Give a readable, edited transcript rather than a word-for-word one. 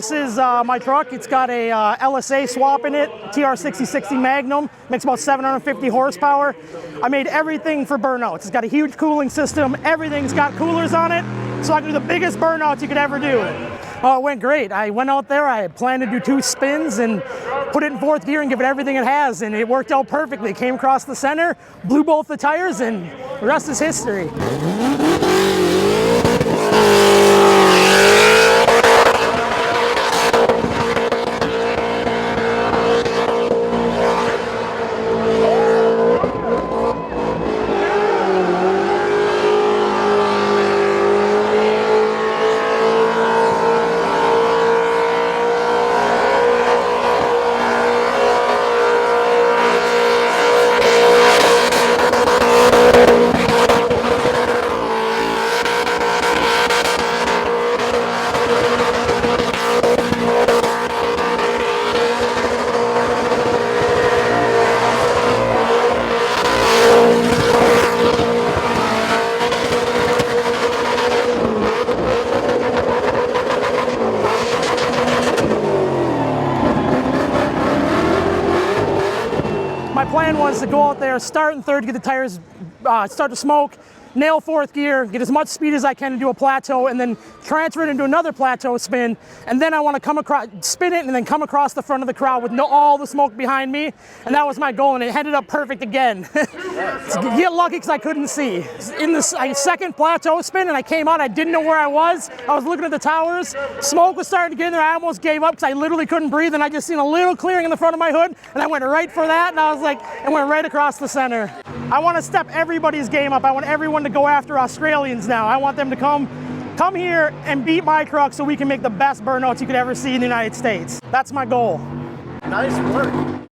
this is my truck. It's got a LSA swap in it, TR6060 Magnum, makes about 750 horsepower. I made everything for burnouts. It's got a huge cooling system. Everything's got coolers on it, so I can do the biggest burnouts you could ever do. Oh, it went great. I went out there, I planned to do 2 spins and put it in 4th gear and give it everything it has, and it worked out perfectly. Came across the center, blew both the tires, and the rest is history. My plan was to go out there, start in 3rd, get the tires, start to smoke, nail 4th gear, get as much speed as I can to do a plateau, and then transfer it into another plateau spin. And then I want to come across, spin it, and then come across the front of the crowd with all the smoke behind me. And that was my goal, and it ended up perfect again. Get lucky because I couldn't see. In the 2nd plateau spin, and I came out, I didn't know where I was. I was looking at the towers. Smoke was starting to get in there. I almost gave up because I literally couldn't breathe, and I just seen a little clearing in the front of my hood, and I went right for that, and I was like, and went right across the center. I want to step everybody's game up. I want everyone to go after Australians now. I want them to come here and beat my truck so we can make the best burnouts you could ever see in the United States. That's my goal. Nice work.